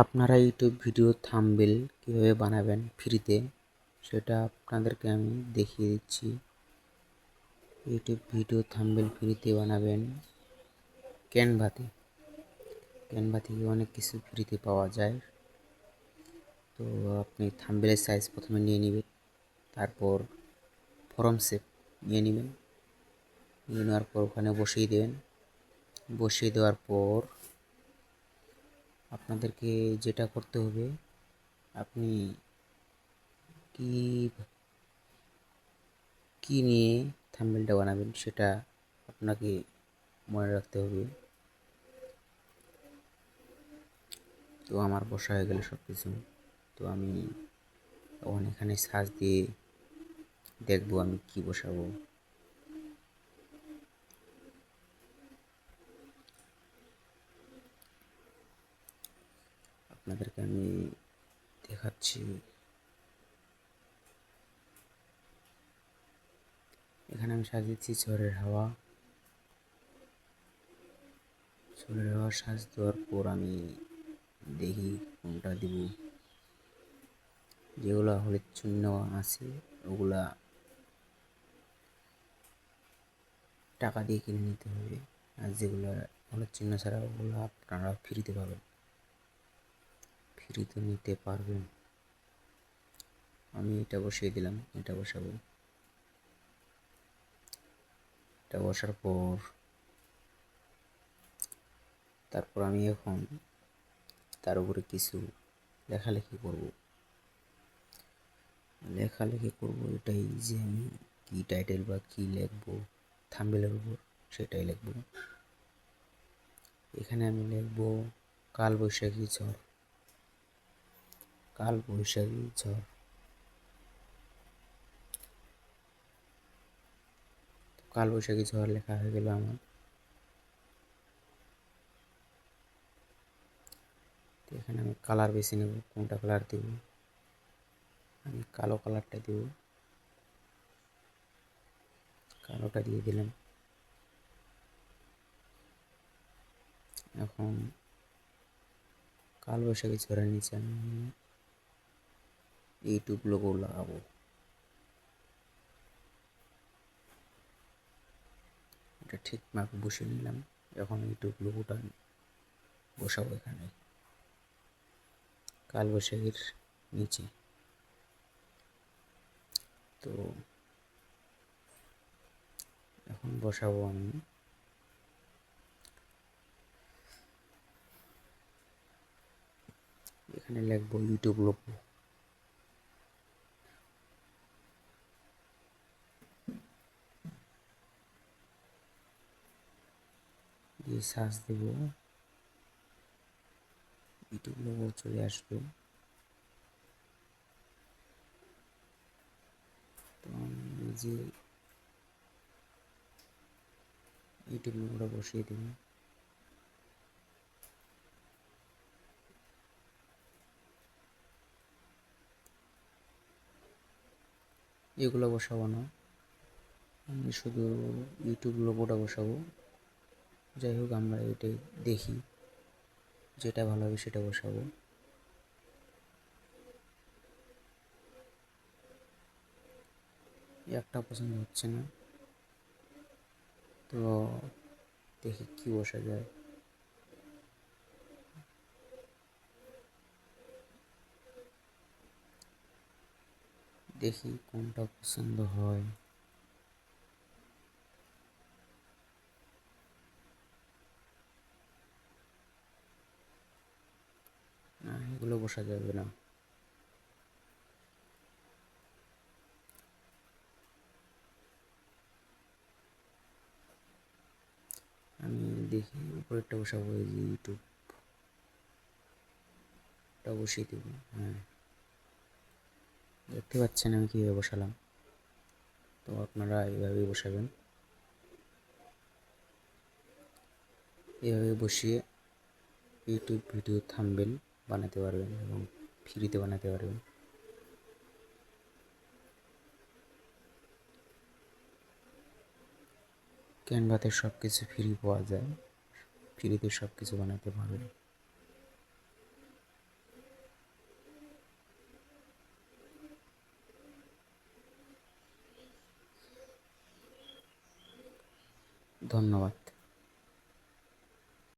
আপনারা YouTube video thumbnail কীভাবে বানাবেন ফ্রিতে সেটা আপনাদেরকে আমি দেখিয়ে দিচ্ছি। ইউটিউব ভিডিও থাম্বনেল ফ্রিতে বানাবেন ক্যানভাতে। ক্যানভা থেকে অনেক কিছু ফ্রিতে পাওয়া যায়। তো আপনি থাম্বনেলের সাইজ প্রথমে নিয়ে নেবেন, তারপর ফরম শেপ নিয়ে নেবেন, নিয়ে নেওয়ার পর ওখানে বসিয়ে দেবেন। বসিয়ে দেওয়ার পর আপনাদেরকে যেটা করতে হবে, আপনি কি নিয়ে থাম্বনেলটা বানাবেন সেটা আপনাকে মনে রাখতে হবে। তো আমার বসা হয়ে গেল সব কিছু। তো আমি এখানে সার্চ দিয়ে দেখবো আমি কি বসাবো। আপনাদেরকে আমি দেখাচ্ছি। এখানে আমি সাজিয়েছি ঝড়ের হাওয়া। ঝড়ের হাওয়া সাজ দেওয়ার পর আমি দেখি কোনটা দিব। যেগুলো হলুদ চিহ্ন আছে ওগুলা টাকা দিয়ে কিনে নিতে হবে, আর যেগুলো হলুদ চিহ্ন ছাড়া ওগুলো আপনারা ফ্রিতে পাবেন, ফ্রিতে নিতে পারবেন। আমি এটা বসিয়ে দিলাম, এটা বসাবো। এটা বসার পর তারপর আমি এখন তার উপরে কিছু লেখালেখি করব। এটাই যে আমি কি টাইটেল বা কি লিখবো থাম্বনেলের উপর সেটাই লিখব। এখানে আমি লিখব কালবৈশাখী ঝড়। কালবৈশাখী ঝড়। কালবৈশাখী ঝড় লেখা হয়ে গেল আমার। তো এখানে আমি কালার বেছে নেব, কোনটা কালার দেব। আমি কালো কালারটা দেব, কালোটা দিয়ে দিলাম। এখন কালবৈশাখী ঝড়ের নিচে আমি ইউটিউব লোগো লাগাবো। এটা ঠিক মাপ বসিয়ে নিলাম। এখন ইউটিউব লোগোটা বসাবো এখানে কালবৈশাখীর নিচে। তো এখন বসাবো আমি এখানে লিখবো ইউটিউব লোগো। দিয়ে সার্চ দেব, ইউটিউব লোগো চলে আসবে। তো আমি যে ইউটিউব লোগোটা বসিয়ে দেব। এগুলো বসাবো না, আমি শুধু ইউটিউব লোগোটা বসাবো। যাই হোক, আমরা এটাই দেখি, যেটা ভালো হবে সেটা বসাবো। একটা পছন্দ হচ্ছে না, তো দেখি কি বসা যায়। দেখি কোনটা পছন্দ হয়। না, এগুলো বসা যাবে না। আমি দেখি উপরেরটা বসাবো, এই যে ইউটিউবটা বসিয়ে দেবো। হ্যাঁ, দেখতে পাচ্ছেন আমি কীভাবে বসালাম। তো আপনারা এইভাবেই বসাবেন। এভাবে বসিয়ে ইউটিউব ভিডিও থাম্বনেল বানাতে পারবেন এবং ফ্রিতে বানাতে পারবেন। ক্যানভাতে সব কিছু ফ্রি পাওয়া যায়, ফ্রিতে সব কিছু বানাতে পারবেন। ধন্যবাদ।